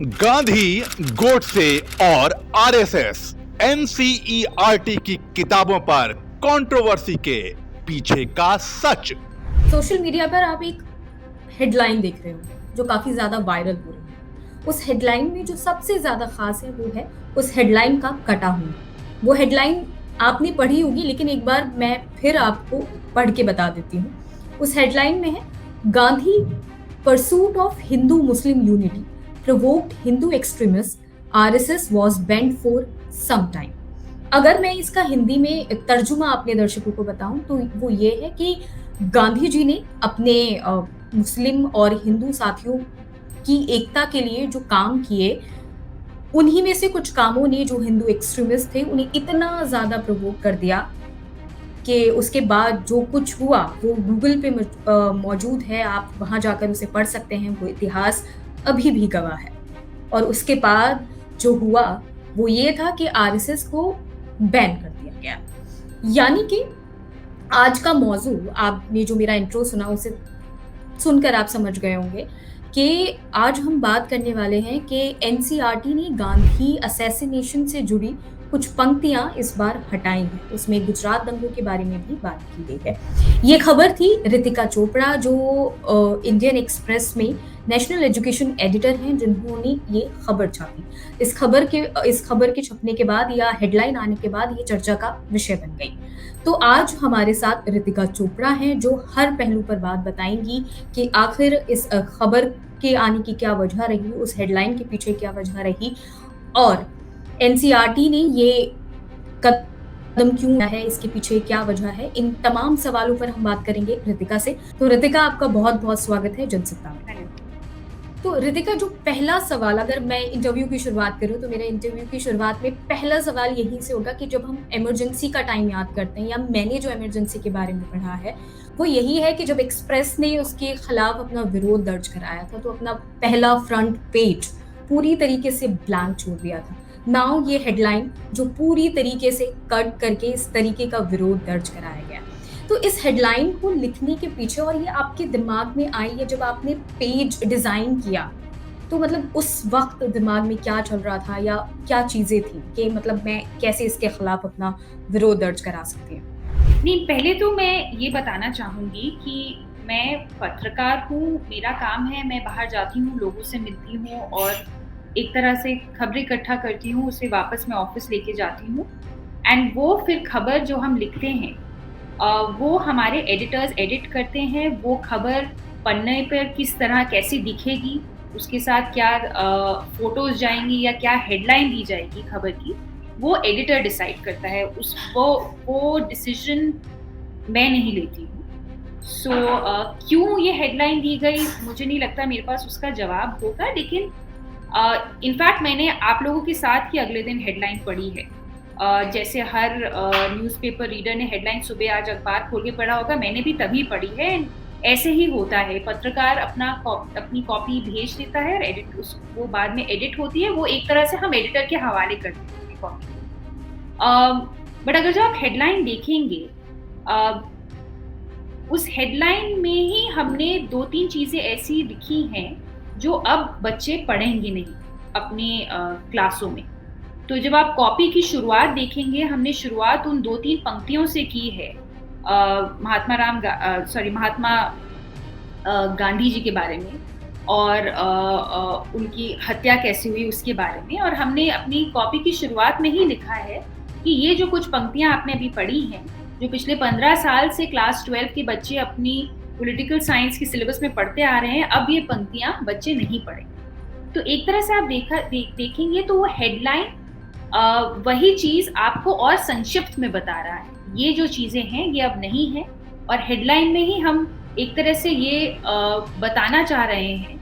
गांधी, गोडसे और RSS, NCERT की किताबों पर कंट्रोवर्सी के पीछे का सच। सोशल मीडिया पर आप एक हेडलाइन देख रहे हो जो काफी ज्यादा वायरल हो रही है। उस हेडलाइन में जो सबसे ज्यादा खास है वो है उस हेडलाइन का कटा होना। वो हेडलाइन आपने पढ़ी होगी, लेकिन एक बार मैं फिर आपको पढ़ के बता देती हूँ। उस हेडलाइन में है, Gandhi pursuit of Hindu Muslim unity provoked Hindu extremist, RSS was bent for some time. अगर मैं इसका हिंदी में तर्जुमा अपने दर्शकों को बताऊं तो वो ये है कि गांधी जी ने अपने मुस्लिम और हिंदू साथियों की एकता के लिए जो काम किए, उन्हीं में से कुछ कामों ने जो हिंदू एक्सट्रीमिस्ट थे उन्हें इतना ज्यादा प्रवोक कर दिया कि उसके बाद जो कुछ हुआ वो गूगल पे मौजूद है। आप वहां जाकर उसे पढ़ सकते हैं। वो इतिहास अभी भी गवाह है। और उसके बाद जो हुआ वो ये था कि आरएसएस को बैन कर दिया गया। यानी कि आज का मौजू, आपने जो मेरा इंट्रो सुना उसे सुनकर आप समझ गए होंगे कि आज हम बात करने वाले हैं कि एनसीईआरटी ने गांधी असैसिनेशन से जुड़ी कुछ पंक्तियां इस बार हटाई हैं। उसमें गुजरात दंगों के बारे में भी बात की गई है। ये खबर थी रितिका चोपड़ा, जो इंडियन एक्सप्रेस में नेशनल एजुकेशन एडिटर हैं, जिन्होंने ये खबर छापी। इस खबर के छपने के बाद या हेडलाइन आने के बाद ये चर्चा का विषय बन गई। तो आज हमारे साथ रितिका चोपड़ा हैं, जो हर पहलू पर बात बताएंगी कि आखिर इस खबर के आने की क्या वजह रही, उस हेडलाइन के पीछे क्या वजह रही, और एनसीईआरटी ने ये कदम क्यों लिया है, इसके पीछे क्या वजह है। इन तमाम सवालों पर हम बात करेंगे रितिका से। तो रितिका, आपका बहुत बहुत स्वागत है जनसत्ता में। तो रितिका, जो पहला सवाल, अगर मैं इंटरव्यू की शुरुआत करूं तो मेरे इंटरव्यू की शुरुआत में पहला सवाल यहीं से होगा कि जब हम इमरजेंसी का टाइम याद करते हैं, या मैंने जो इमरजेंसी के बारे में पढ़ा है वो यही है कि जब एक्सप्रेस ने उसके खिलाफ अपना विरोध दर्ज कराया था तो अपना पहला फ्रंट पेज पूरी तरीके से ब्लैंक छोड़ दिया था। नाउ ये हेडलाइन जो पूरी तरीके से कट करके इस तरीके का विरोध दर्ज कराया गया। तो इस हेडलाइन को लिखने के पीछे, और ये आपके दिमाग में आई है जब आपने पेज डिजाइन किया, तो मतलब उस वक्त दिमाग में क्या चल रहा था या क्या चीजें थी कि मतलब मैं कैसे इसके खिलाफ अपना विरोध दर्ज करा सकती हूँ? नहीं, पहले तो मैं ये बताना चाहूँगी कि मैं पत्रकार हूँ, मेरा काम है, मैं बाहर जाती हूँ, लोगों से मिलती हूँ और एक तरह से खबरें इकट्ठा करती हूँ, उसे वापस मैं ऑफिस लेके जाती हूँ। एंड वो फिर खबर जो हम लिखते हैं वो हमारे एडिटर्स एडिट करते हैं। वो खबर पन्ने पर किस तरह कैसी दिखेगी, उसके साथ क्या फोटोज जाएंगी या क्या हेडलाइन दी जाएगी खबर की, वो एडिटर डिसाइड करता है। वो डिसीजन मैं नहीं लेती हूँ। क्यों ये हेडलाइन दी गई, मुझे नहीं लगता मेरे पास उसका जवाब होगा। लेकिन इनफैक्ट मैंने आप लोगों के साथ ही अगले दिन हेडलाइन पढ़ी है। जैसे हर न्यूज़पेपर रीडर ने हेडलाइन सुबह आज अखबार खोल के पढ़ा होगा, मैंने भी तभी पढ़ी है। ऐसे ही होता है, पत्रकार अपनी कॉपी भेज देता है और वो बाद में एडिट होती है। वो एक तरह से हम एडिटर के हवाले करते हैं कॉपी। बट अगर जो आप हेडलाइन देखेंगे, उस हेडलाइन में ही हमने 2-3 चीज़ें ऐसी लिखी हैं जो अब बच्चे पढ़ेंगे नहीं अपने क्लासों में। तो जब आप कॉपी की शुरुआत देखेंगे, हमने शुरुआत उन 2-3 पंक्तियों से की है महात्मा गांधी जी के बारे में और उनकी हत्या कैसे हुई उसके बारे में। और हमने अपनी कॉपी की शुरुआत में ही लिखा है कि ये जो कुछ पंक्तियां आपने अभी पढ़ी हैं, जो पिछले 15 साल से क्लास 12 के बच्चे अपनी पॉलिटिकल साइंस के सिलेबस में पढ़ते आ रहे हैं, अब ये पंक्तियां बच्चे नहीं पढ़ेंगे। तो एक तरह से आप देखेंगे तो वो हेडलाइन वही चीज आपको और संक्षिप्त में बता रहा है। ये जो चीजें हैं ये अब नहीं है, और हेडलाइन में ही हम एक तरह से ये बताना चाह रहे हैं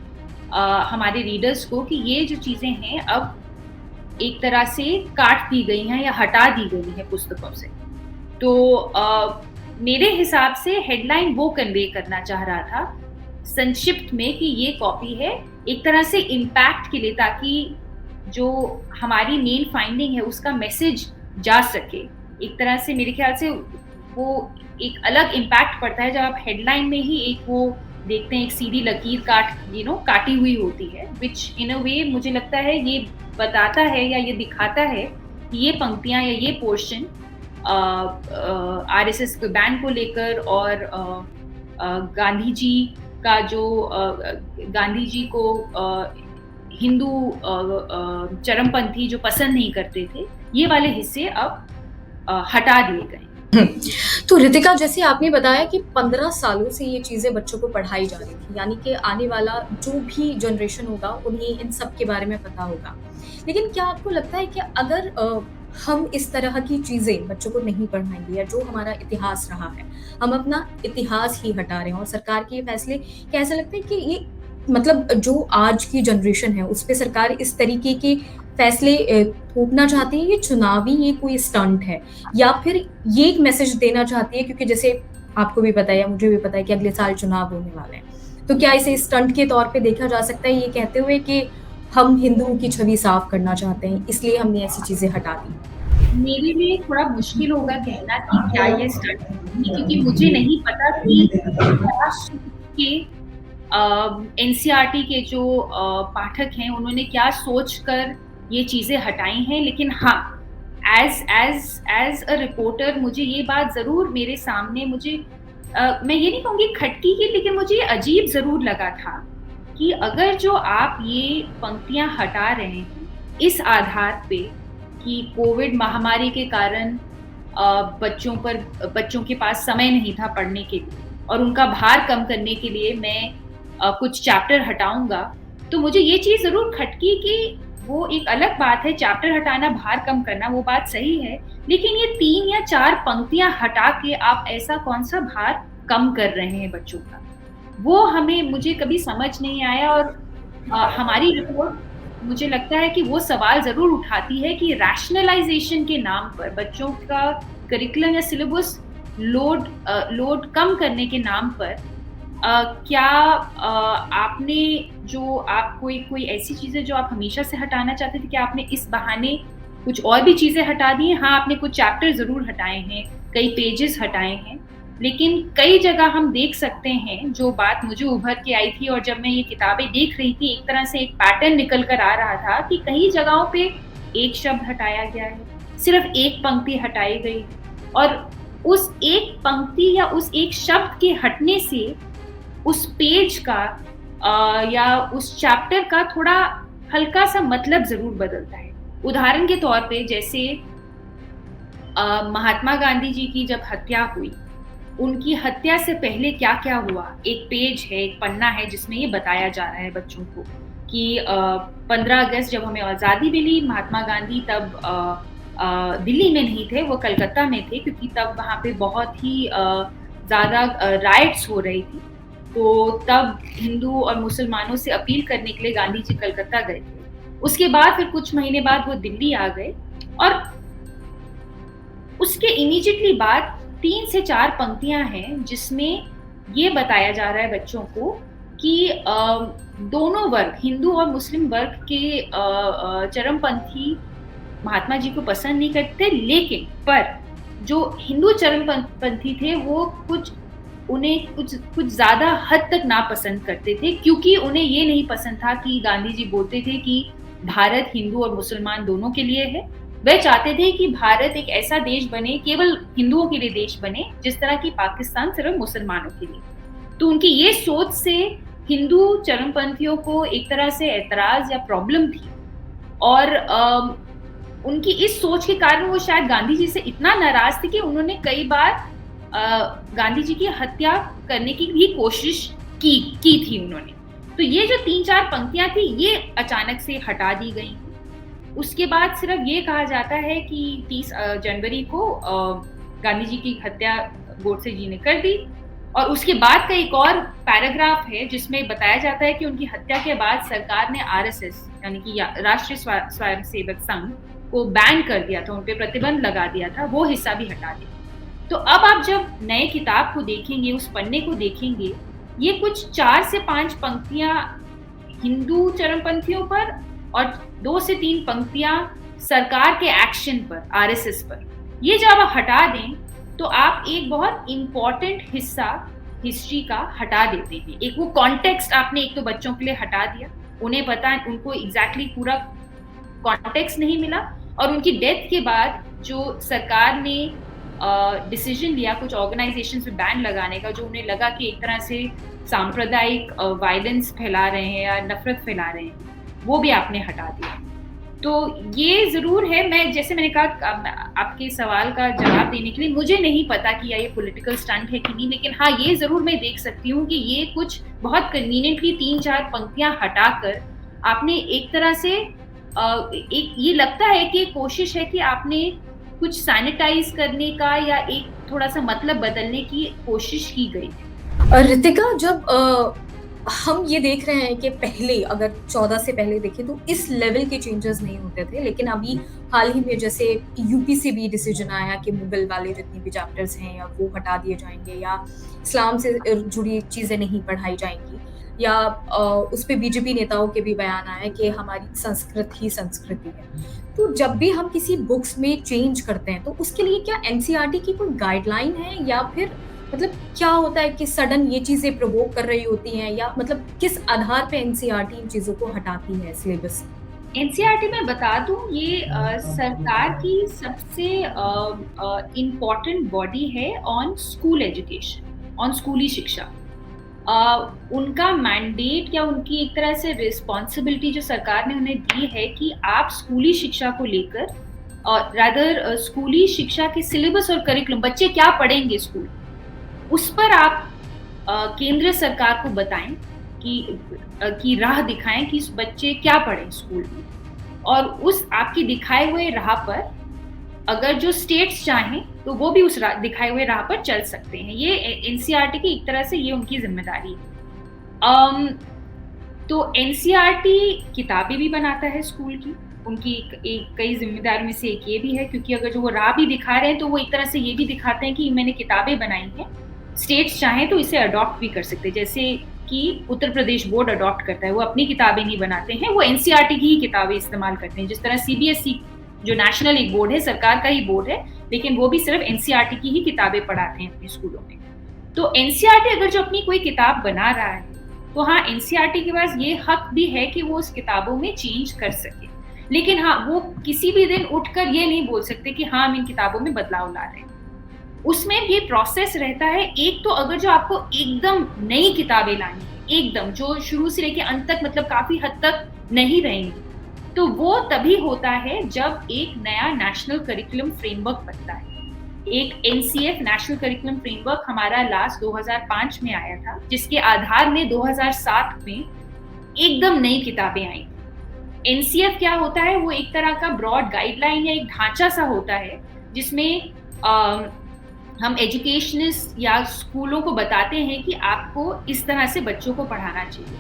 हमारे रीडर्स को कि ये जो चीजें हैं अब एक तरह से काट दी गई हैं या हटा दी गई हैं पुस्तकों से। तो मेरे हिसाब से हेडलाइन वो कन्वे करना चाह रहा था संक्षिप्त में कि ये कॉपी है, एक तरह से इम्पैक्ट के लिए, ताकि जो हमारी मेन फाइंडिंग है उसका मैसेज जा सके। एक तरह से मेरे ख्याल से वो एक अलग इम्पैक्ट पड़ता है जब आप हेडलाइन में ही एक वो देखते हैं एक सीधी लकीर काटी हुई होती है, विच इन अ वे मुझे लगता है ये बताता है या ये दिखाता है कि ये पंक्तियां या ये पोर्शन आरएसएस के बैन को लेकर और गांधी जी का जो गांधी जी को हिंदू चरमपंथी जो पसंद नहीं करते थे, ये वाले हिस्से अब हटा दिए गए। तो रितिका, जैसे आपने बताया कि 15 सालों से ये चीज़ें बच्चों को पढ़ाई जा रही थी, यानी कि आने वाला जो भी जनरेशन होगा उन्हें इन सब के बारे में पता होगा। लेकिन क्या आपको लगता है कि अगर हम इस तरह की चीज़ें बच्चों को नहीं पढ़ाएंगे, या जो हमारा इतिहास रहा है, हम अपना इतिहास ही हटा रहे हैं, और सरकार के ये फैसले, क्या ऐसा लगता है कि ये मतलब जो आज की जनरेशन है उस पे सरकार इस तरीके के फैसले थोपना चाहती है, ये चुनावी ये कोई स्टंट है, या फिर ये एक मैसेज देना चाहती है, क्योंकि जैसे आपको भी पता है या मुझे भी पता है कि अगले साल चुनाव होने वाले हैं, तो क्या इसे स्टंट के तौर पे देखा जा सकता है, ये कहते हुए कि हम हिंदुओं की छवि साफ करना चाहते हैं, इसलिए हमने ऐसी चीजें हटा दी? मेरे लिए थोड़ा मुश्किल होगा कहना कि क्या ये स्टंट है, क्योंकि मुझे नहीं पता कि के एनसीईआरटी के जो पाठक हैं उन्होंने क्या सोचकर ये चीजें हटाई हैं, लेकिन हाँ, एज अ रिपोर्टर मुझे ये बात जरूर मेरे सामने मैं ये नहीं कहूँगी खटकी की, लेकिन मुझे ये अजीब जरूर लगा था कि अगर जो आप ये पंक्तियां हटा रहे हैं इस आधार पे कि कोविड महामारी के कारण बच्चों के पास समय नहीं था पढ़ने के लिए और उनका भार कम करने के लिए मैं कुछ चैप्टर हटाऊंगा, तो मुझे ये चीज जरूर खटकी कि वो एक अलग बात है, चैप्टर हटाना, भार कम करना, वो बात सही है, लेकिन ये 3 या 4 पंक्तियां हटा के आप ऐसा कौन सा भार कम कर रहे हैं बच्चों का, वो मुझे कभी समझ नहीं आया। और हमारी रिपोर्ट मुझे लगता है कि वो सवाल जरूर उठाती है कि रैशनलाइजेशन के नाम पर बच्चों का करिकुलम या सिलेबस लोड कम करने के नाम पर क्या आपने जो आप कोई ऐसी चीजें जो आप हमेशा से हटाना चाहते थे, क्या आपने इस बहाने कुछ और भी चीजें हटा दी हैं? हाँ, आपने कुछ चैप्टर जरूर हटाए हैं, कई पेजेस हटाए हैं, लेकिन कई जगह हम देख सकते हैं, जो बात मुझे उभर के आई थी और जब मैं ये किताबें देख रही थी, एक तरह से एक पैटर्न निकल कर आ रहा था कि कई जगहों पे एक शब्द हटाया गया है, सिर्फ एक पंक्ति हटाई गई, और उस एक पंक्ति या उस एक शब्द के हटने से उस पेज का या उस चैप्टर का थोड़ा हल्का सा मतलब जरूर बदलता है। उदाहरण के तौर पे जैसे महात्मा गांधी जी की जब हत्या हुई, उनकी हत्या से पहले क्या क्या हुआ, एक पेज है, एक पन्ना है जिसमें ये बताया जा रहा है बच्चों को कि 15 अगस्त जब हमें आज़ादी मिली, महात्मा गांधी तब दिल्ली में नहीं थे, वो कलकत्ता में थे, क्योंकि तब वहाँ पे बहुत ही ज़्यादा राइट्स हो रही थी, तो तब हिंदू और मुसलमानों से अपील करने के लिए गांधी जी कलकत्ता गए थे। उसके बाद फिर कुछ महीने बाद वो दिल्ली आ गए, और उसके इमीडिएटली बाद 3 से 4 पंक्तियां हैं जिसमें ये बताया जा रहा है बच्चों को कि दोनों वर्ग, हिंदू और मुस्लिम वर्ग के चरमपंथी महात्मा जी को पसंद नहीं करते, लेकिन पर जो हिंदू चरमपंथी थे वो उन्हें कुछ ज्यादा हद तक नापसंद करते थे, क्योंकि उन्हें ये नहीं पसंद था कि गांधी जी बोलते थे कि भारत हिंदू और मुसलमान दोनों के लिए है। वह चाहते थे कि भारत एक ऐसा देश बने, केवल हिंदुओं के लिए देश बने, जिस तरह की पाकिस्तान सिर्फ मुसलमानों के लिए। तो उनकी ये सोच से हिंदू चरमपंथियों को एक तरह से एतराज या प्रॉब्लम थी, और उनकी इस सोच के कारण वो शायद गांधी जी से इतना नाराज थे कि उन्होंने कई बार गांधी जी की हत्या करने की भी कोशिश की थी उन्होंने। तो ये जो 3-4 पंक्तियां थी, ये अचानक से हटा दी गई। उसके बाद सिर्फ ये कहा जाता है कि 30 जनवरी को गांधी जी की हत्या गोडसे जी ने कर दी, और उसके बाद का एक और पैराग्राफ है जिसमें बताया जाता है कि उनकी हत्या के बाद सरकार ने आरएसएस यानी कि राष्ट्रीय स्वयंसेवक संघ को बैन कर दिया था, उन पे प्रतिबंध लगा दिया था, वो हिस्सा भी हटा दिया। तो अब आप जब नए किताब को देखेंगे, उस पन्ने को देखेंगे, ये कुछ 4 से 5 पंक्तियां हिंदू चरमपंथियों पर और 2 से 3 पंक्तियां सरकार के एक्शन पर, आरएसएस पर, ये जब आप हटा दें तो आप एक बहुत इम्पोर्टेंट हिस्सा हिस्ट्री का हटा देते हैं। एक वो कॉन्टेक्स्ट आपने एक तो बच्चों के लिए हटा दिया, उन्हें पता उनको एग्जैक्टली पूरा कॉन्टेक्स्ट नहीं मिला, और उनकी डेथ के बाद जो सरकार ने डिसीजन लिया कुछ ऑर्गेनाइजेशंस पे बैन लगाने का, जो उन्हें लगा कि एक तरह से सांप्रदायिक वायलेंस फैला रहे हैं या नफरत फैला रहे हैं, वो भी आपने हटा दिया। तो ये ज़रूर है, मैंने कहा आपके सवाल का जवाब देने के लिए मुझे नहीं पता कि ये पॉलिटिकल स्टंट है कि नहीं, लेकिन हाँ ये ज़रूर मैं देख सकती हूँ कि ये कुछ बहुत कन्वीनियंटली 3-4 पंक्तियाँ हटाकर आपने एक तरह से एक ये लगता है कि कोशिश है कि आपने कुछ सैनिटाइज करने का या एक थोड़ा सा मतलब बदलने की कोशिश की गई। रितिका, जब हम ये देख रहे हैं कि पहले अगर 14 से पहले देखें तो इस लेवल के चेंजेस नहीं होते थे, लेकिन अभी हाल ही में जैसे यूपी से भी डिसीजन आया कि मुगल वाले जितने भी चैप्टर्स हैं या वो हटा दिए जाएंगे, या इस्लाम से जुड़ी चीज़ें नहीं पढ़ाई जाएंगी, या उस पर बीजेपी नेताओं के भी बयान आया कि हमारी संस्कृत ही संस्कृति है। तो जब भी हम किसी बुक्स में चेंज करते हैं तो उसके लिए क्या एनसीईआरटी की कोई गाइडलाइन है, या फिर मतलब क्या होता है कि सडन ये चीजें प्रोवोक कर रही होती हैं, या मतलब किस आधार पे एनसीईआरटी इन चीजों को हटाती है सिलेबस? एनसीईआरटी में बता दूं, ये सरकार की सबसे इम्पोर्टेंट बॉडी है ऑन स्कूल एजुकेशन, ऑन स्कूली शिक्षा। उनका मैंडेट या उनकी एक तरह से रिस्पॉन्सिबिलिटी जो सरकार ने उन्हें दी है कि आप स्कूली शिक्षा को लेकर, और रादर स्कूली शिक्षा के सिलेबस और करिकुलम, बच्चे क्या पढ़ेंगे स्कूल, उस पर आप केंद्र सरकार को बताएं कि राह दिखाएं कि बच्चे क्या पढ़ें स्कूल में, और उस आपकी दिखाए हुए राह पर अगर जो स्टेट्स चाहें तो वो भी उस दिखाए हुए राह पर चल सकते हैं। ये एनसीईआरटी की एक तरह से ये उनकी जिम्मेदारी है। तो एनसीईआरटी किताबें भी बनाता है स्कूल की, उनकी एक कई जिम्मेदारियों में से एक ये भी है, क्योंकि अगर जो वो राह भी दिखा रहे हैं तो वो एक तरह से ये भी दिखाते हैं कि मैंने किताबें बनाई हैं, स्टेट्स चाहें तो इसे अडॉप्ट भी कर सकते हैं, जैसे कि उत्तर प्रदेश बोर्ड अडॉप्ट करता है, वो अपनी किताबें नहीं बनाते हैं, वो एनसीईआरटी की ही किताबें इस्तेमाल करते हैं। जिस तरह सीबीएसई जो नेशनल एक बोर्ड है, सरकार का ही बोर्ड है, लेकिन वो भी सिर्फ एनसीईआरटी की ही किताबें पढ़ाते हैं अपने स्कूलों में। तो एनसीईआरटी अगर जो अपनी कोई किताब बना रहा है तो हाँ, एनसीईआरटी के पास ये हक भी है कि वो उस किताबों में चेंज कर सके, लेकिन हाँ वो किसी भी दिन उठकर ये नहीं बोल सकते कि हाँ हम इन किताबों में बदलाव ला रहे हैं। उसमें ये प्रोसेस रहता है। एक तो अगर जो आपको एकदम नई किताबें लानी है, एकदम जो शुरू से लेके अंत तक मतलब काफी हद तक नहीं रहेंगी, तो वो तभी होता है जब एक नया नेशनल करिकुलम फ्रेमवर्क बनता है। एक एनसीएफ नेशनल करिकुलम फ्रेमवर्क हमारा लास्ट 2005 में आया था, जिसके आधार में 2007 में एकदम नई किताबें आई। एनसीएफ क्या होता है, वो एक तरह का ब्रॉड गाइडलाइन या एक ढांचा सा होता है जिसमें हम एजुकेशनिस्ट या स्कूलों को बताते हैं कि आपको इस तरह से बच्चों को पढ़ाना चाहिए।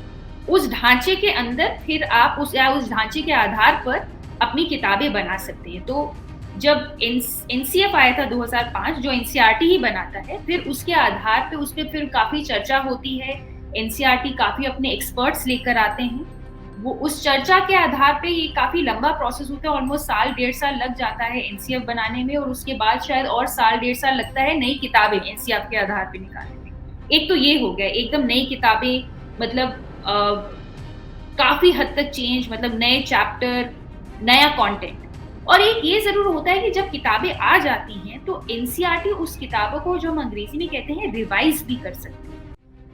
उस ढांचे के अंदर फिर आप उस ढांचे के आधार पर अपनी किताबें बना सकते हैं। तो जब एनसीएफ आया था 2005, जो एनसीईआरटी ही बनाता है, फिर उसके आधार पे उस पर फिर काफी चर्चा होती है। एनसीईआरटी काफी अपने एक्सपर्ट्स लेकर आते हैं, वो उस चर्चा के आधार पे ये काफी लंबा प्रोसेस होता है, ऑलमोस्ट 1.5 साल लग जाता है एनसीएफ बनाने में, और उसके बाद शायद और 1.5 साल लगता है नई किताबें एनसीएफ के आधार पे निकालने में। एक तो ये हो गया एकदम नई किताबें, मतलब काफी हद तक चेंज, मतलब नए चैप्टर, नया कंटेंट। और एक ये जरूर होता है कि जब किताबें आ जाती हैं तो एनसीईआरटी उस किताबों को, जो हम अंग्रेजी में कहते हैं, रिवाइज भी कर सकते हैं।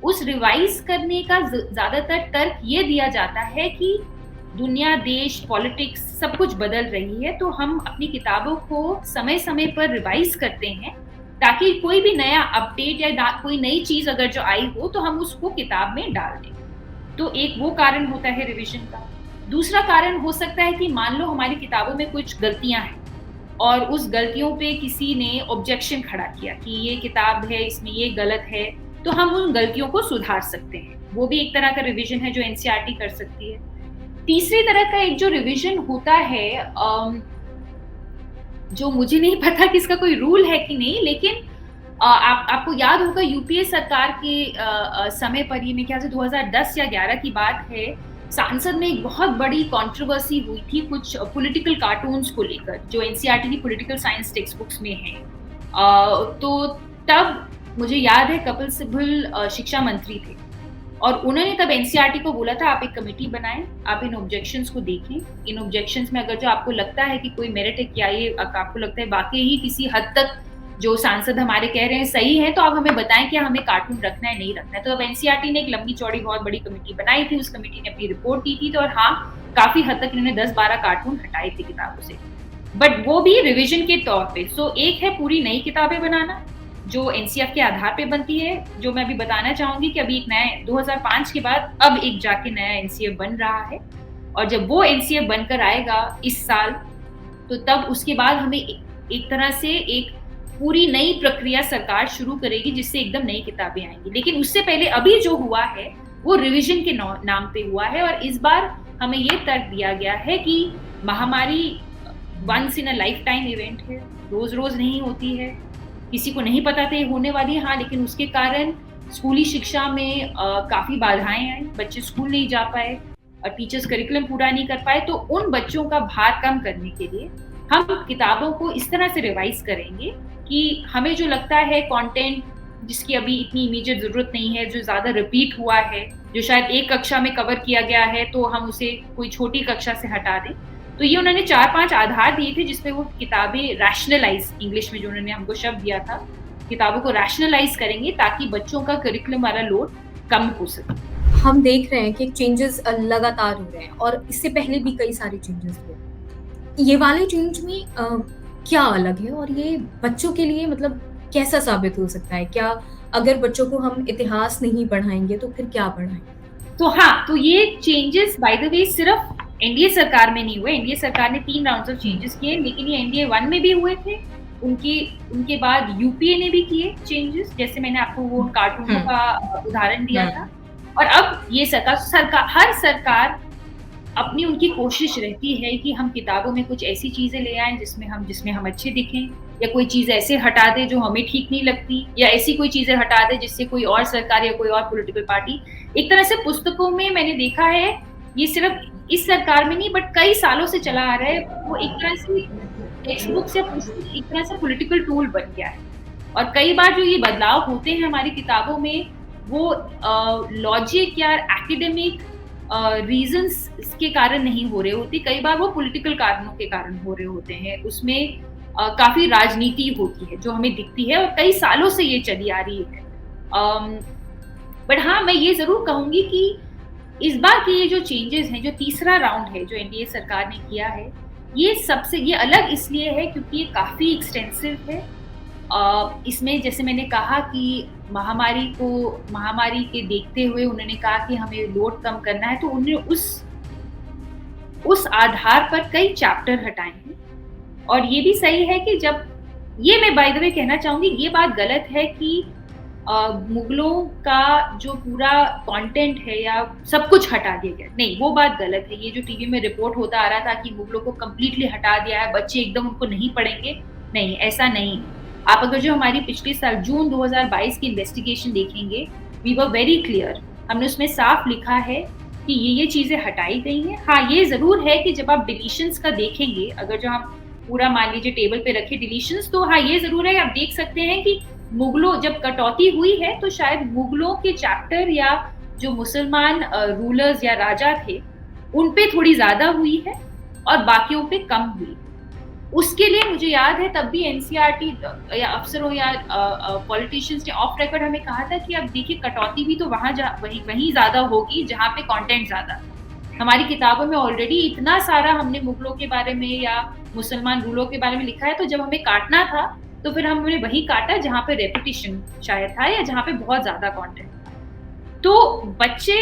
उस रिवाइज करने का ज्यादातर तर्क ये दिया जाता है कि दुनिया, देश, पॉलिटिक्स सब कुछ बदल रही है, तो हम अपनी किताबों को समय समय पर रिवाइज करते हैं ताकि कोई भी नया अपडेट या कोई नई चीज अगर जो आई हो तो हम उसको किताब में डाल दें। तो एक वो कारण होता है रिवीजन का। दूसरा कारण हो सकता है कि मान लो हमारी किताबों में कुछ गलतियां हैं और उस गलतियों पे किसी ने ऑब्जेक्शन खड़ा किया कि ये किताब है, इसमें ये गलत है, तो हम उन गलतियों को सुधार सकते हैं। वो भी एक तरह का रिवीजन है जो एनसीईआरटी कर सकती है। तीसरी तरह का एक जो रिवीजन होता है, जो मुझे नहीं पता कि इसका कोई रूल है कि नहीं, लेकिन आपको याद होगा यूपीए सरकार के समय पर, ये मेरे ख्याल से 2010 या 11 की बात है, संसद में एक बहुत बड़ी कंट्रोवर्सी हुई थी कुछ पॉलिटिकल कार्टून्स को लेकर जो एनसीईआरटी की पॉलिटिकल साइंस टेक्स्ट बुक्स में हैं। तो तब मुझे याद है कपिल सिब्बल शिक्षा मंत्री थे और उन्होंने तब एनसीईआरटी को बोला था आप एक कमेटी बनाएं, आप इन ऑब्जेक्शंस को देखें, इन ऑब्जेक्शंस में अगर जो आपको लगता है कि कोई मेरिट है, क्या ये आपको लगता है वाकई ही किसी हद तक जो सांसद हमारे कह रहे हैं सही है, तो आप हमें बताएं कि हमें कार्टून रखना है नहीं रखना है। तो अब एनसीईआरटी ने एक लंबी चौड़ी बहुत बड़ी कमेटी बनाई थी, उस कमेटी ने अपनी रिपोर्ट दी थी, तो और हाँ काफी हद तक इन्होंने 10-12 कार्टून हटाए थे किताबों से, बट वो भी रिविजन के तौर पे। सो एक है पूरी नई किताबें बनाना जो एनसीएफ के आधार पे बनती है, जो मैं अभी बताना चाहूंगी कि अभी एक नया 2005 के बाद अब एक जाके नया एनसीएफ बन रहा है, और जब वो एनसीएफ बनकर आएगा इस साल, तो तब उसके बाद हमें एक तरह से एक पूरी नई प्रक्रिया सरकार शुरू करेगी जिससे एकदम नई किताबें आएंगी। लेकिन उससे पहले अभी जो हुआ है वो रिविजन के नाम पे हुआ है, और इस बार हमें ये तर्क दिया गया है कि महामारी once in a lifetime event है, रोज रोज नहीं होती है, किसी को नहीं पता था ये होने वाली है। हाँ, लेकिन उसके कारण स्कूली शिक्षा में काफी बाधाएं आई, बच्चे स्कूल नहीं जा पाए और टीचर्स करिकुलम पूरा नहीं कर पाए। तो उन बच्चों का भार कम करने के लिए हम किताबों को इस तरह से रिवाइज करेंगे कि हमें जो लगता है कंटेंट जिसकी अभी इतनी इमीडिएट जरूरत नहीं है, जो ज्यादा रिपीट हुआ है, जो शायद एक कक्षा में कवर किया गया है, तो हम उसे कोई छोटी कक्षा से हटा दें। तो ये उन्होंने 4-5 आधार दिए थे जिसमें वो किताबें रैशनलाइज, इंग्लिश में जो उन्होंने हमको शब्द दिया था, किताबों को रैशनलाइज करेंगे ताकि बच्चों का करिकुलम वाला लोड कम हो सके। हम देख रहे हैं कि चेंजेस लगातार हो रहे हैं और इससे पहले भी कई सारे चेंजेस हुए। ये वाले चेंज में क्या अलग है और ये बच्चों के लिए मतलब कैसा साबित हो सकता है? क्या अगर बच्चों को हम इतिहास नहीं पढ़ाएंगे तो फिर क्या पढ़ाएंगे? तो हाँ, तो ये चेंजेस बाय द वे सिर्फ एनडीए सरकार में नहीं हुए। एनडीए सरकार ने 3 राउंड्स ऑफ चेंजेस किए, लेकिन ये एनडीए 1 में भी हुए थे। उनके बाद यूपीए ने भी किए चेंजेस, जैसे मैंने आपको वो कार्टूनों का उदाहरण दिया था। और अब ये हर सरकार अपनी उनकी कोशिश रहती है कि हम किताबों में कुछ ऐसी चीजें ले आएं जिसमें हम अच्छे दिखें, या कोई चीज ऐसे हटा दे जो हमें ठीक नहीं लगती, या ऐसी कोई चीजें हटा दे जिससे कोई और सरकार या कोई और पॉलिटिकल पार्टी। एक तरह से पुस्तकों में मैंने देखा है, ये सिर्फ इस सरकार में नहीं बट कई सालों से चला आ रहा है, वो एक तरह से टेक्स्ट बुक से एक तरह से पॉलिटिकल टूल बन गया है। और कई बार जो ये बदलाव होते हैं हमारी किताबों में, वो लॉजिक या एकेडमिक रीजंस के कारण नहीं हो रहे होते, कई बार वो पॉलिटिकल कारणों के कारण हो रहे होते हैं। उसमें काफी राजनीति होती है जो हमें दिखती है, और कई सालों से ये चली आ रही है। बट हाँ, मैं ये जरूर कहूंगी कि इस बार के ये जो चेंजेस हैं, जो तीसरा राउंड है जो एनडीए सरकार ने किया है, ये अलग इसलिए है क्योंकि ये काफी एक्सटेंसिव है। इसमें जैसे मैंने कहा कि महामारी के देखते हुए उन्होंने कहा कि हमें लोड कम करना है, तो उन्होंने उस आधार पर कई चैप्टर हटाए हैं। और ये भी सही है कि जब ये, मैं बाय द वे कहना चाहूंगी, ये बात गलत है कि मुगलों का जो पूरा कंटेंट है या सब कुछ हटा दिया गया, नहीं, वो बात गलत है। ये जो टीवी में रिपोर्ट होता आ रहा था कि मुगलों को कंप्लीटली हटा दिया है, बच्चे एकदम उनको नहीं पढ़ेंगे, नहीं, ऐसा नहीं। आप अगर जो हमारी पिछले साल जून 2022 की इन्वेस्टिगेशन देखेंगे, वी वर वेरी क्लियर, हमने उसमें साफ लिखा है कि ये चीजें हटाई गई हैं। हाँ, ये जरूर है कि जब आप डिलीशंस का देखेंगे, अगर जो हम पूरा मान लीजिए टेबल पे रखे डिलीशंस, तो हाँ ये जरूर है, आप देख सकते हैं कि मुगलों जब कटौती हुई है तो शायद मुगलों के चैप्टर या जो मुसलमान रूलर्स या राजा थे उन पे थोड़ी ज्यादा हुई है और बाकियों पे कम हुई। उसके लिए मुझे याद है तब भी एनसीईआरटी या अफसरों या पॉलिटिशियंस ने ऑफ रिकॉर्ड हमें कहा था कि अब देखिए कटौती भी तो वहीं ज्यादा होगी जहाँ पे कंटेंट ज्यादा। हमारी किताबों में ऑलरेडी इतना सारा हमने मुगलों के बारे में या मुसलमान रूलों के बारे में लिखा है, तो जब हमें काटना था तो फिर हमने वही काटा जहाँ पे रेपिटेशन शायद था या जहाँ पे बहुत ज्यादा कंटेंट था। तो बच्चे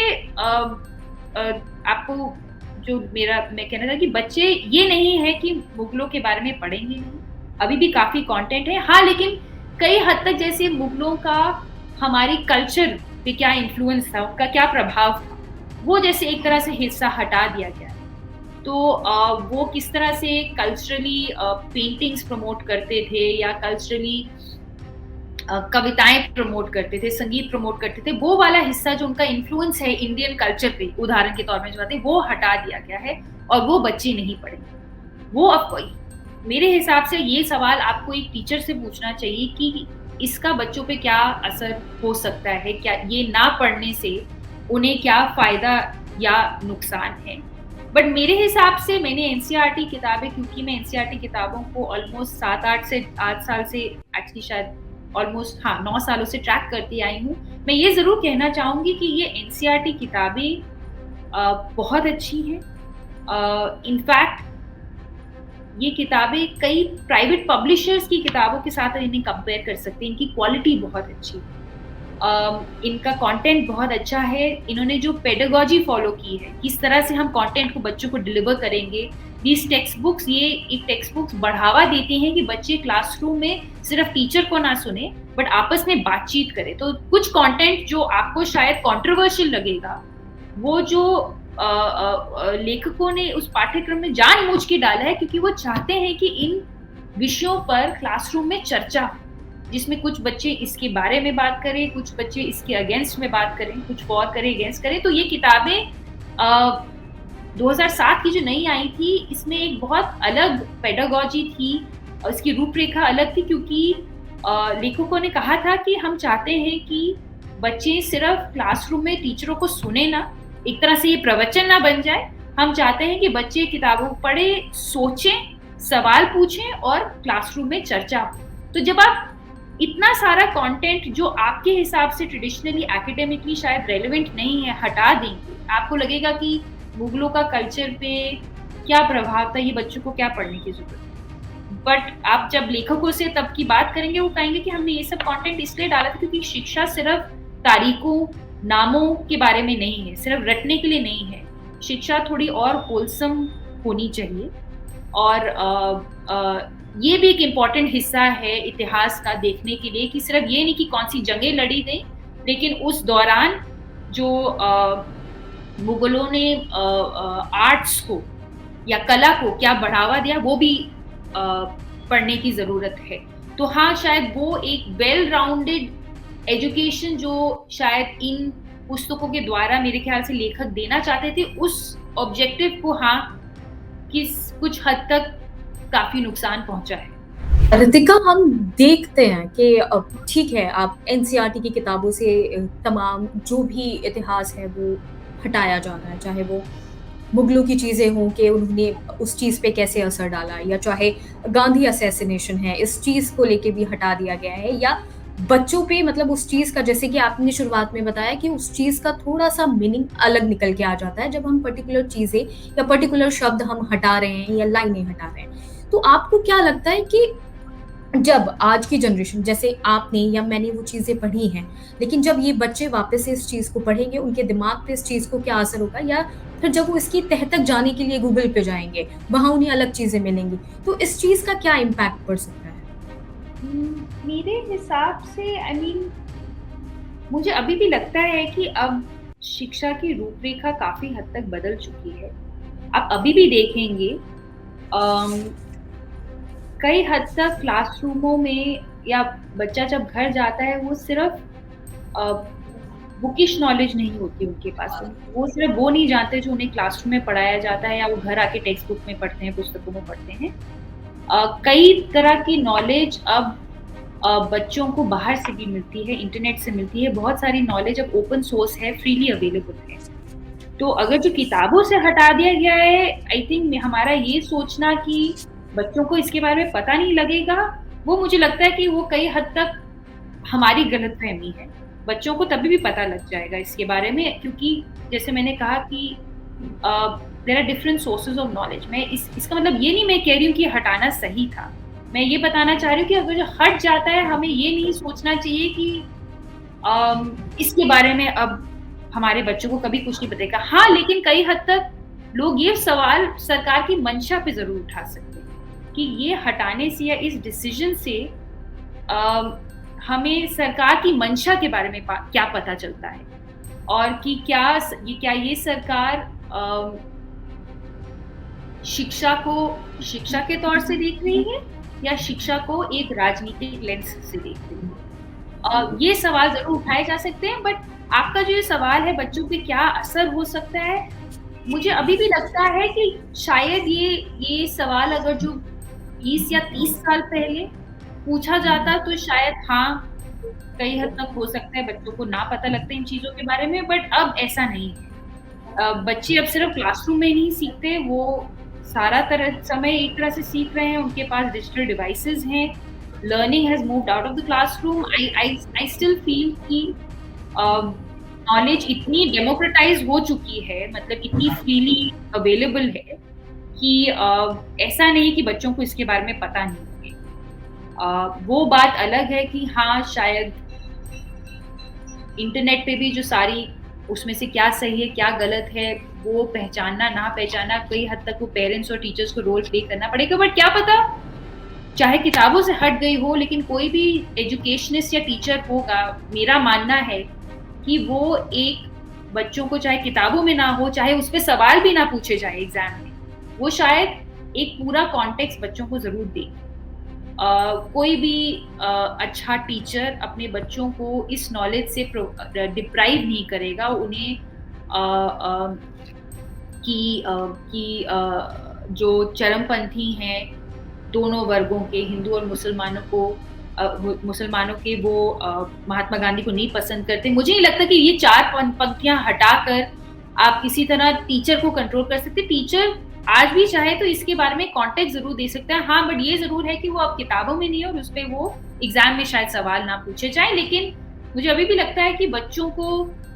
आपको जो मैं कहना था कि बच्चे ये नहीं है कि मुगलों के बारे में पढ़ेंगे नहीं, अभी भी काफी कंटेंट है। हाँ, लेकिन कई हद तक जैसे मुगलों का हमारी कल्चर पे क्या इन्फ्लुएंस था, उनका क्या प्रभाव था, वो जैसे एक तरह से हिस्सा हटा दिया गया। तो वो किस तरह से कल्चरली पेंटिंग्स प्रमोट करते थे या कल्चरली कविताएं प्रमोट करते थे, संगीत प्रमोट करते थे, वो वाला हिस्सा जो उनका इन्फ्लुएंस है इंडियन कल्चर पे, उदाहरण के तौर में जो बात है, वो हटा दिया गया है और वो बच्चे नहीं पढ़ेंगे। वो अब मेरे हिसाब से ये सवाल आपको एक टीचर से पूछना चाहिए कि इसका बच्चों पे क्या असर हो सकता है, क्या ये ना पढ़ने से उन्हें क्या फ़ायदा या नुकसान है। बट मेरे हिसाब से मैंने एनसीईआरटी किताबें, क्योंकि मैं एनसीईआरटी किताबों को ऑलमोस्ट 7-8 से 8 साल से, एक्चुअली शायद ऑलमोस्ट 9 सालों से ट्रैक करती आई हूँ। मैं ये ज़रूर कहना चाहूँगी कि ये एनसीईआरटी किताबें बहुत अच्छी हैं। इनफैक्ट ये किताबें कई प्राइवेट पब्लिशर्स की किताबों के साथ इन्हें कंपेयर कर सकते हैं। इनकी क्वालिटी बहुत अच्छी है। इनका कंटेंट बहुत अच्छा है। इन्होंने जो पेडागॉजी फॉलो की है, किस तरह से हम कंटेंट को बच्चों को डिलीवर करेंगे, ये एक टेक्स्ट बुक्स बढ़ावा देते हैं कि बच्चे क्लासरूम में सिर्फ टीचर को ना सुने बट आपस में बातचीत करें। तो कुछ कंटेंट जो आपको शायद कंट्रोवर्शियल लगेगा, वो जो लेखकों ने उस पाठ्यक्रम में जानबूझ के डाला है, क्योंकि वो चाहते हैं कि इन विषयों पर क्लासरूम में चर्चा हो, जिसमें कुछ बच्चे इसके बारे में बात करें, कुछ बच्चे इसके अगेंस्ट में बात करें, कुछ फॉर करें, अगेंस्ट करें। तो ये किताबें 2007 की जो नई आई थी, इसमें एक बहुत अलग पेडागॉजी थी और इसकी रूपरेखा अलग थी, क्योंकि लेखकों ने कहा था कि हम चाहते हैं कि बच्चे सिर्फ क्लासरूम में टीचरों को सुने ना, एक तरह से ये प्रवचन ना बन जाए। हम चाहते हैं कि बच्चे किताबों को पढ़े, सोचें, सवाल पूछें और क्लासरूम में चर्चा हो। तो जब आप इतना सारा कंटेंट जो आपके हिसाब से ट्रेडिशनली एकेडमिकली शायद रेलेवेंट नहीं है हटा देंगे, आपको लगेगा कि मुगलों का कल्चर पे क्या प्रभाव था, ये बच्चों को क्या पढ़ने की जरूरत है। बट आप जब लेखकों से तब की बात करेंगे, वो कहेंगे कि हमने ये सब कंटेंट इसलिए डाला था क्योंकि शिक्षा सिर्फ तारीखों, नामों के बारे में नहीं है, सिर्फ रटने के लिए नहीं है। शिक्षा थोड़ी और होलसम होनी चाहिए। और ये भी एक इम्पॉर्टेंट हिस्सा है इतिहास का देखने के लिए, कि सिर्फ ये नहीं कि कौन सी जंगें लड़ी गई, लेकिन उस दौरान जो मुगलों ने आर्ट्स को या कला को क्या बढ़ावा दिया, वो भी पढ़ने की ज़रूरत है। तो हाँ, शायद वो एक वेल राउंडेड एजुकेशन जो शायद इन पुस्तकों के द्वारा मेरे ख्याल से लेखक देना चाहते थे, उस ऑब्जेक्टिव को हाँ कुछ हद तक काफी नुकसान पहुंचा है। रितिका, हम देखते हैं कि ठीक है, आप एनसीईआरटी की किताबों से तमाम जो भी इतिहास है वो हटाया जा रहा है, चाहे वो मुगलों की चीज़ें हों कि उन्होंने उस चीज़ पे कैसे असर डाला, या चाहे गांधी असैसिनेशन है, इस चीज़ को लेके भी हटा दिया गया है, या बच्चों पे मतलब उस चीज़ का, जैसे कि आपने शुरुआत में बताया कि उस चीज़ का थोड़ा-सा मीनिंग अलग निकल के आ जाता है जब हम पर्टिकुलर चीज़ें या पर्टिकुलर शब्द हम हटा रहे हैं या लाइनें हटा रहे हैं। तो आपको क्या लगता है कि जब आज की जनरेशन, जैसे आपने या मैंने वो चीज़ें पढ़ी हैं, लेकिन जब ये बच्चे वापस से इस चीज़ को पढ़ेंगे, उनके दिमाग पे इस चीज़ को क्या असर होगा, या फिर जब वो इसकी तह तक जाने के लिए गूगल पे जाएँगे, वहाँ उन्हें अलग चीज़ें मिलेंगी, तो इस चीज़ का क्या इम्पैक्ट पड़ सकता है? मेरे हिसाब से मुझे अभी भी लगता है कि अब शिक्षा की रूपरेखा काफी हद तक बदल चुकी है। आप अभी भी देखेंगे कई हद तक क्लासरूमों में या बच्चा जब घर जाता है, वो सिर्फ बुकिश नॉलेज नहीं होती उनके पास, वो सिर्फ वो नहीं जानते जो उन्हें क्लासरूम में पढ़ाया जाता है या वो घर आके टेक्स्ट बुक में पढ़ते हैं, पुस्तकों में पढ़ते हैं। कई तरह की नॉलेज अब बच्चों को बाहर से भी मिलती है, इंटरनेट से मिलती है। बहुत सारी नॉलेज अब ओपन सोर्स है, फ्रीली अवेलेबल है। तो अगर जो किताबों से हटा दिया गया है, आई थिंक हमारा ये सोचना कि बच्चों को इसके बारे में पता नहीं लगेगा, वो मुझे लगता है कि वो कई हद तक हमारी गलतफहमी है। बच्चों को तभी भी पता लग जाएगा इसके बारे में, क्योंकि जैसे मैंने कहा कि there are different sources of knowledge. मैं इसका मतलब ये नहीं मैं कह रही हूँ कि हटाना सही था, मैं ये बताना चाह रही हूँ कि अगर जो हट जाता है, हमें ये नहीं सोचना चाहिए कि इसके बारे में अब हमारे बच्चों को कभी कुछ नहीं पतेगा। हाँ, लेकिन कई हद तक लोग ये सवाल सरकार की मंशा पे जरूर उठा सकते हैं कि ये हटाने से या इस डिसीजन से हमें सरकार की मंशा के बारे में क्या पता चलता है, और कि क्या ये सरकार शिक्षा को शिक्षा के तौर से देख रही है या शिक्षा को एक राजनीतिक लेंस से देख रही है। ये सवाल जरूर उठाए जा सकते हैं, बट आपका जो ये सवाल है बच्चों पे क्या असर हो सकता है, मुझे अभी भी लगता है कि शायद ये सवाल अगर जो 20 या 30 साल पहले पूछा जाता तो शायद हाँ कई हद तक हो सकता है बच्चों को ना पता लगता है इन चीज़ों के बारे में, बट अब ऐसा नहीं है। बच्चे अब सिर्फ क्लासरूम में नहीं सीखते, वो सारा तरह समय एक तरह से सीख रहे हैं, उनके पास डिजिटल डिवाइसेज़ हैं, learning has moved out of the classroom. I still feel कि नॉलेज इतनी डेमोक्रेटाइज़ हो चुकी है, मतलब इतनी फ्रीली अवेलेबल है कि ऐसा नहीं कि बच्चों को इसके बारे में पता नहीं है। वो बात अलग है कि हाँ, शायद इंटरनेट पे भी जो सारी उसमें से क्या सही है, क्या गलत है, वो पहचानना, ना पहचानना, कई हद तक वो पेरेंट्स और टीचर्स को रोल प्ले करना पड़ेगा। बट क्या पता, चाहे किताबों से हट गई हो, लेकिन कोई भी एजुकेशनिस्ट या टीचर होगा, मेरा मानना है कि वो एक बच्चों को, चाहे किताबों में ना हो, चाहे उस पे सवाल भी ना पूछे जाए एग्ज़ाम में, वो शायद एक पूरा कॉन्टेक्स्ट बच्चों को ज़रूर दे। कोई भी अच्छा टीचर अपने बच्चों को इस नॉलेज से डिप्राइव नहीं करेगा, उन्हें जो चरमपंथी हैं दोनों वर्गों के, हिंदू और मुसलमानों के, वो महात्मा गांधी को नहीं पसंद करते। मुझे नहीं लगता कि ये 4 पंक्तियां हटाकर आप किसी तरह टीचर को कंट्रोल कर सकते। टीचर आज भी चाहे तो इसके बारे में कॉन्टेक्स्ट ज़रूर दे सकता है। हाँ, बट ये ज़रूर है कि वो अब किताबों में नहीं है और उसपे वो एग्ज़ाम में शायद सवाल ना पूछे जाएँ। लेकिन मुझे अभी भी लगता है कि बच्चों को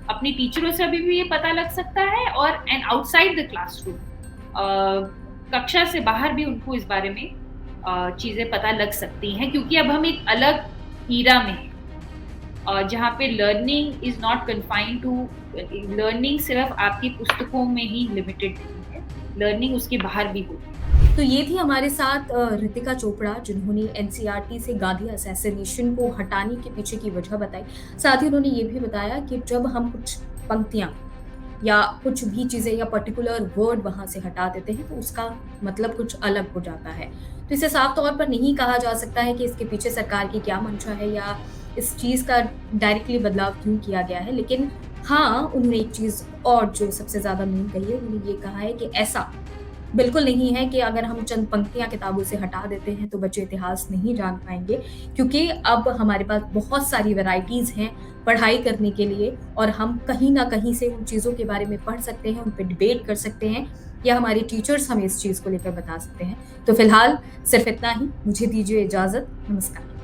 अपने टीचरों से अभी भी ये पता लग सकता है, और एंड आउटसाइड द क्लासरूम, कक्षा से बाहर भी उनको इस बारे में चीज़ें पता लग सकती हैं, क्योंकि अब हम एक अलग ईरा में हैं, जहाँ पे learning is not confined to, learning सिर्फ आपकी पुस्तकों में ही लिमिटेड नहीं है, लर्निंग उसके बाहर भी होती है। तो ये थी हमारे साथ रितिका चोपड़ा, जिन्होंने एनसीईआरटी से गांधी असैसिनेशन को हटाने के पीछे की वजह बताई। साथ ही उन्होंने ये भी बताया कि जब हम कुछ पंक्तियाँ या कुछ भी चीज़ें या पर्टिकुलर वर्ड वहाँ से हटा देते हैं तो उसका मतलब कुछ अलग हो जाता है। तो इसे साफ तौर पर नहीं कहा जा सकता है कि इसके पीछे सरकार की क्या मंशा है या इस चीज़ का डायरेक्टली बदलाव क्यों किया गया है। लेकिन हाँ, उन्होंने एक चीज़ और जो सबसे ज़्यादा मेन कही है, उन्होंने ये कहा है कि ऐसा बिल्कुल नहीं है कि अगर हम चंद पंक्तियाँ किताबों से हटा देते हैं तो बच्चे इतिहास नहीं जान पाएँगे, क्योंकि अब हमारे पास बहुत सारी वैराइटीज़ हैं पढ़ाई करने के लिए, और हम कहीं न कहीं से उन चीज़ों के बारे में पढ़ सकते हैं, उन पे डिबेट कर सकते हैं, या हमारे टीचर्स हमें इस चीज़ को लेकर बता सकते हैं। तो फिलहाल सिर्फ़ इतना ही, मुझे दीजिए इजाज़त। नमस्कार।